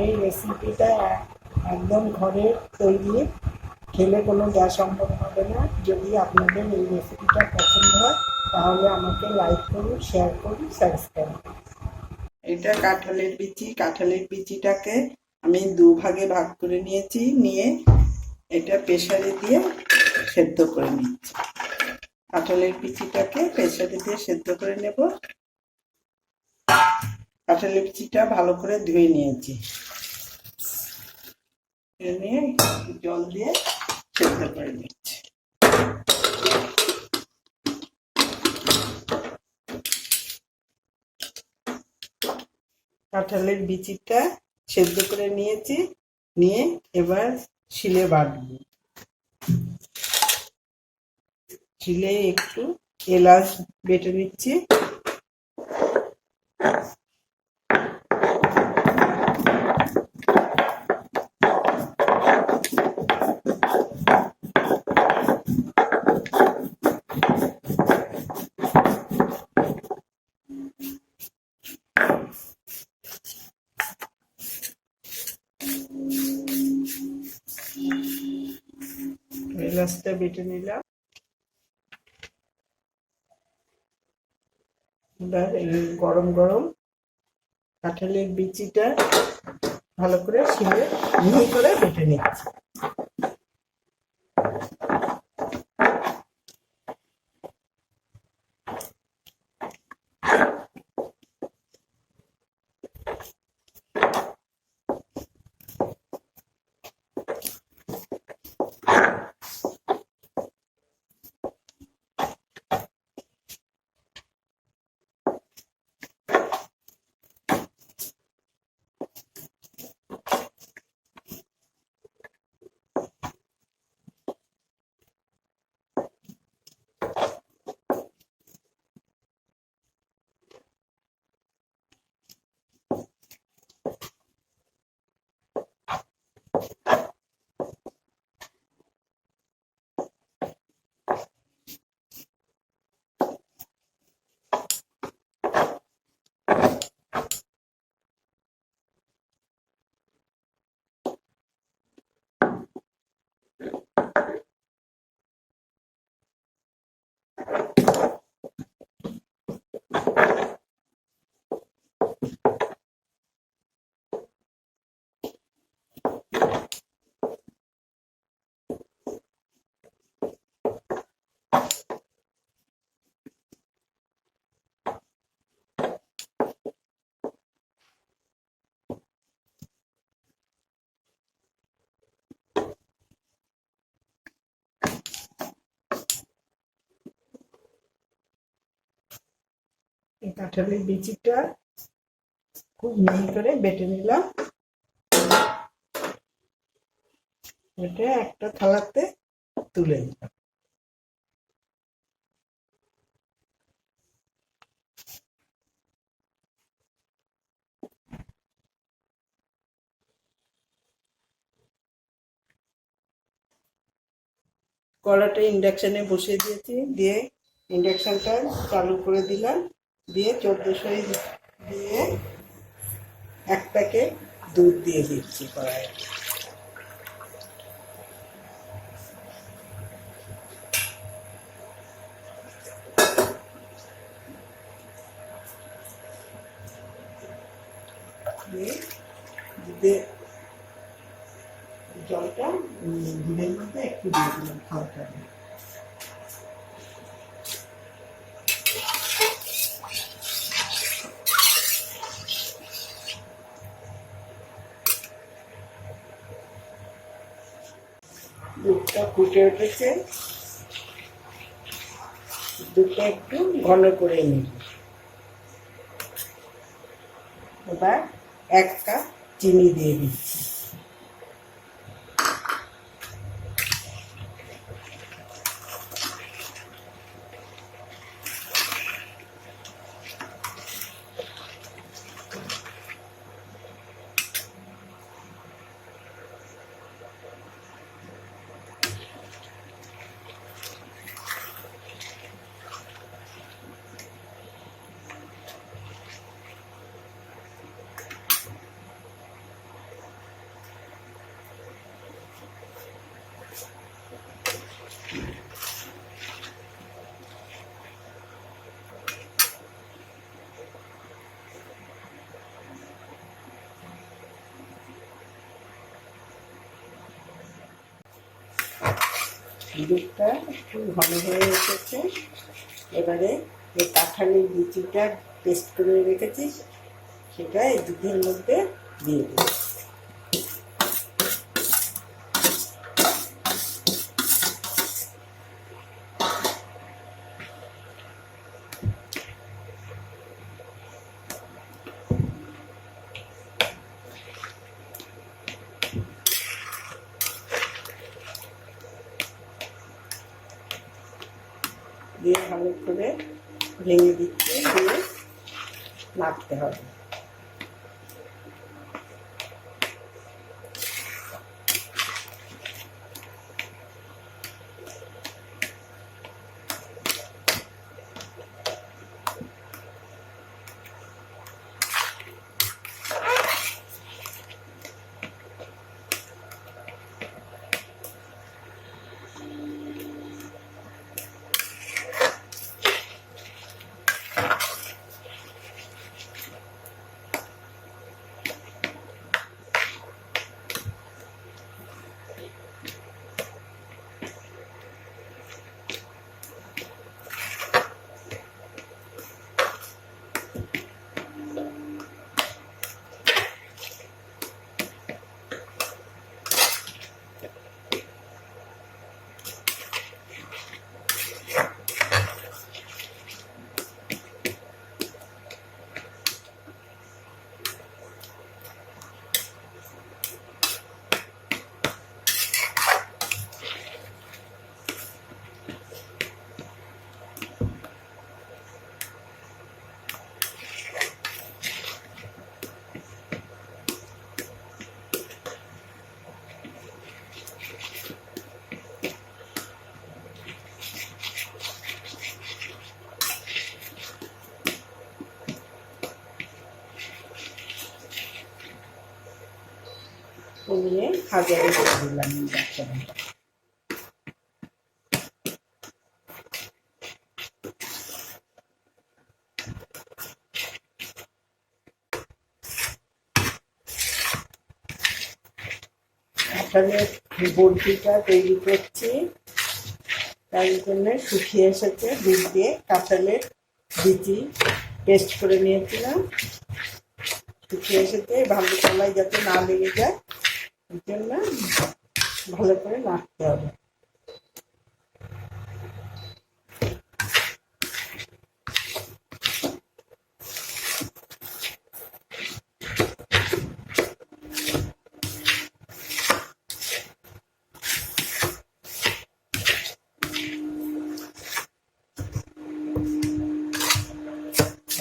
এই রেসিপিটা একদম ঘরের তৈরি, খেলে কোনো গ্যাস অম্বল হবে না। যদি আপনাদের এই রেসিপিটা পছন্দ হয় তাহলে আমাকে লাইক করুন, শেয়ার করুন, সাবস্ক্রাইব করুন। এটা কাঁঠালের বিচি। কাঁঠালের বিচিটাকে আমি দুভাগে ভাগ করে নিয়েছি, নিয়ে এটা প্রেসারে দিয়ে সেদ্ধ করে নিচ্ছি। কাঁঠালের বিচিটাকে প্রেসারে দিয়ে সেদ্ধ করে নেব। কাঁঠালের বিচিটা ভালো করে ধুয়ে নিয়েছি, নিয়ে জল দিয়ে সেদ্ধ করে নিচ্ছি। কাঁঠালের বিচিটা সেদ্ধ করে নিয়েছি, নিয়ে এবার শিলে বাটবো। শিলে একটু এলাচ বেটে নিচ্ছি। এলাচটা বেটে নিলাম। এবার এই গরম গরম কাঁঠালের বিচিটা ভালো করে শিলে মিহি করে বেটে নিচ্ছি। এই কাঁঠালের বিচিটা খুব মিহি করে বেটে নিলাম। এটা একটা থালাতে তুলে নিলাম। কড়াটা ইন্ডাকশনে বসিয়ে দিয়েছি, দিয়ে ইন্ডাকশনটা চালু করে দিলাম, দিয়ে 1400 দিয়ে এক প্যাকেট দুধ দিয়ে দিচ্ছি কড়াইয়ে। দিয়ে দুধে জলটা দুধের মধ্যে একটু দিয়ে দিলাম হালকা। দুধটা ফুটে উঠেছে, দুধটা একটু ঘন করে নিই। এবার 1 কাপ চিনি দিয়ে দিচ্ছি। দুধটা একটু ঘন হয়ে এসেছে। এবারে এই কাঁঠালের বিচিটা পেস্ট করে রেখেছি, সেটা এই দুধের মধ্যে দিয়ে দেবো। দিয়ে ভালো করে ভেঙে দিচ্ছি, দিয়ে নাড়তে হবে। কমিয়ে হাজারে দিয়ে দিলাম বাচ্চাটা। কাঁঠালের বরফিটা তৈরি করছি, তার জন্য শুকিয়ে এসেছে। দুধ দিয়ে কাঁঠালের বিচি পেস্ট করে নিয়েছিলাম, শুকিয়ে এসেছে। ভালো তলায় যাতে না লেগে যায়, এর জন্য ভালো করে নাড়তে হবে।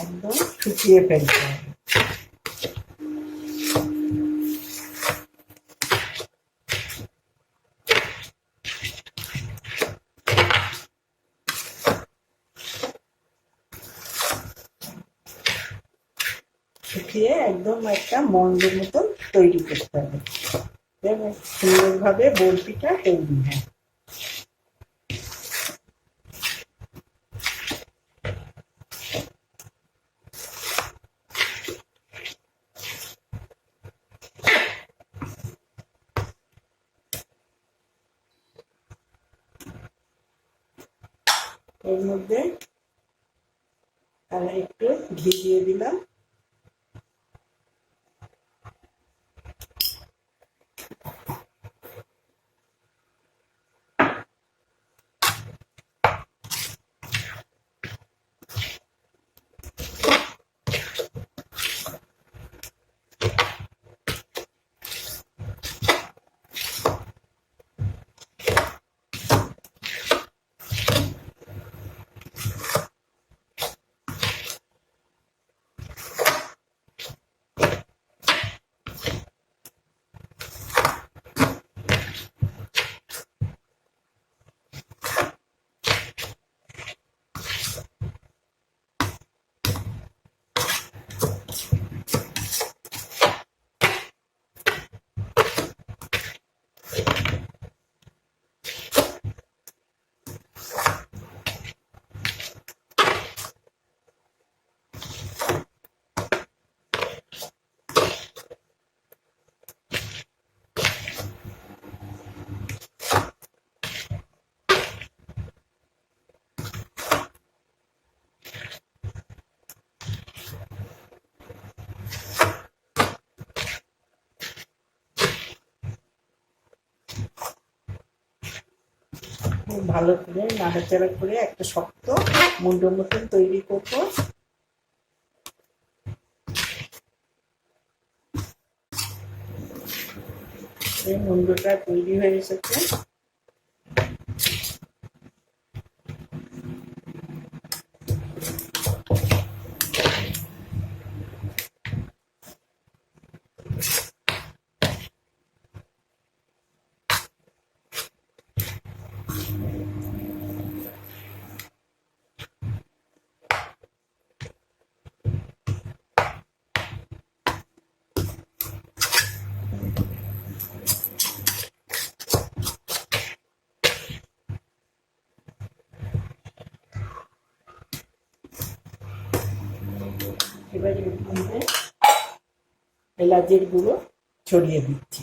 একদম শুকিয়ে ফেলতে হবে। শুকিয়ে একদম একটা মন্ডের মতন তৈরি করতে হবে, সুন্দরভাবে বরফিটা তৈরি হয়। এর মধ্যে আর একটু ঘি দিয়ে দিলাম। ভালো করে নাড়াচাড়া করে একটা শক্ত মুন্ডো মতন তৈরি করবো। এই মুন্ডোটা তৈরি হয়ে এসেছে। এবার এর মধ্যে এলাচের গুঁড়ো ছড়িয়ে দিচ্ছি।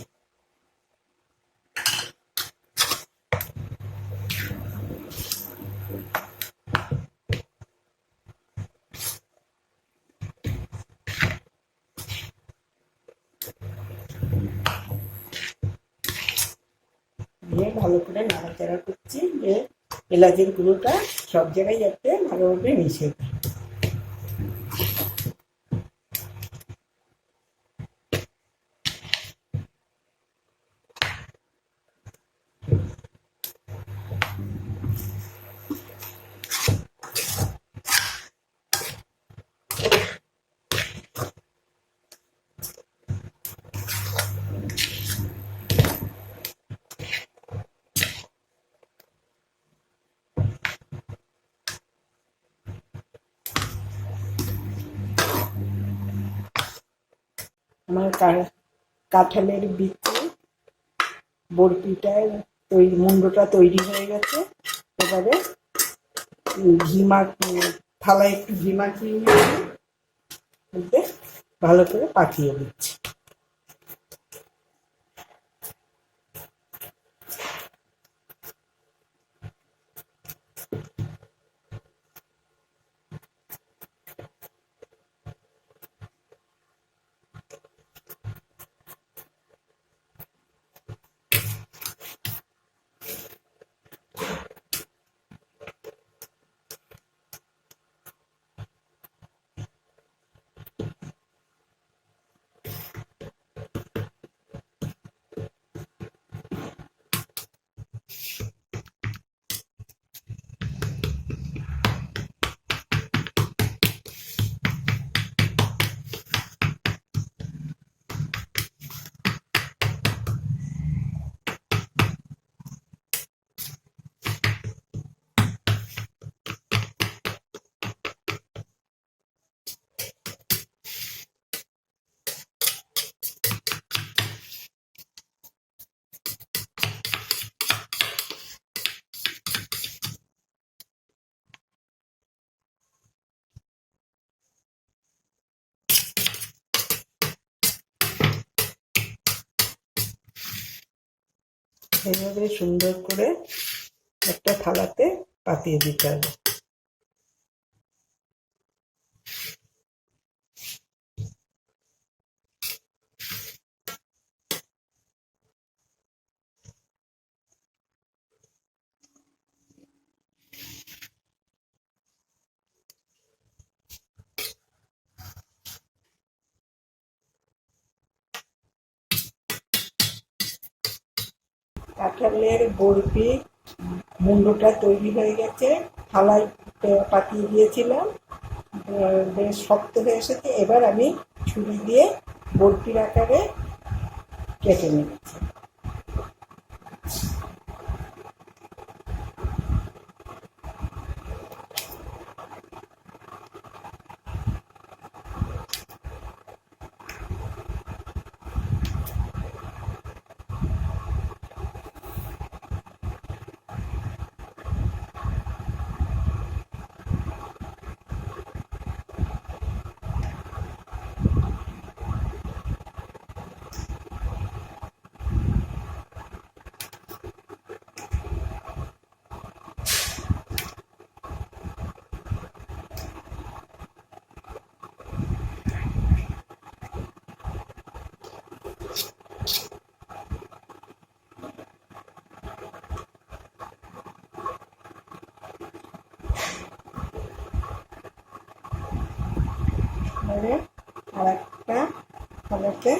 দিয়ে ভালো করে নাড়াচাড়া করছি যে এলাচের গুঁড়োটা সব জায়গায় যাতে ভালোভাবে মিশে যায়। আমার কাঁঠালের বিচি বরফিটার মুন্ডোটা তৈরি হয়ে গেছে। এবারে থালায় একটু ঘি মাখিয়ে নিয়ে ভালো করে পাকিয়ে দিচ্ছি। এইভাবে সুন্দর করে একটা থালাতে পাতিয়ে দিতে হবে। কাঁঠালের বরফি মুন্ডোটা তৈরি হয়ে গেছে। থালায় পাতিয়ে দিয়েছিলাম, বেশ শক্ত হয়ে এসেছে। এবার আমি ছুরি দিয়ে বরফির আকারে কেটে নিচ্ছি। আমাকে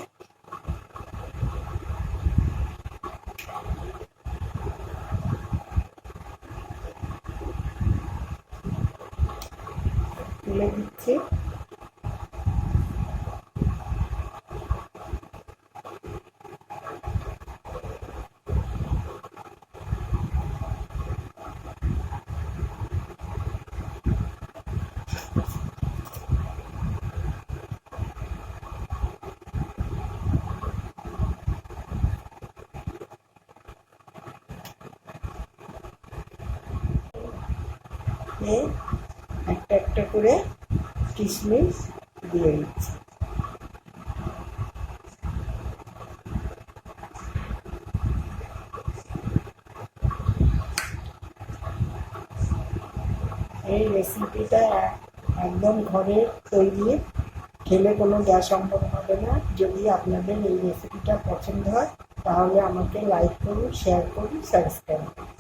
তুলে দিচ্ছি। একটা একটা করে কিশমিশ দিয়ে দিচ্ছি। এই রেসিপিটা একদম ঘরের তৈরি, খেলে কোনো গ্যাস অম্বল হবে না। যদি আপনাদের এই রেসিপিটা পছন্দ হয় তাহলে আমাকে লাইক করুন, শেয়ার করুন, সাবস্ক্রাইব করুন।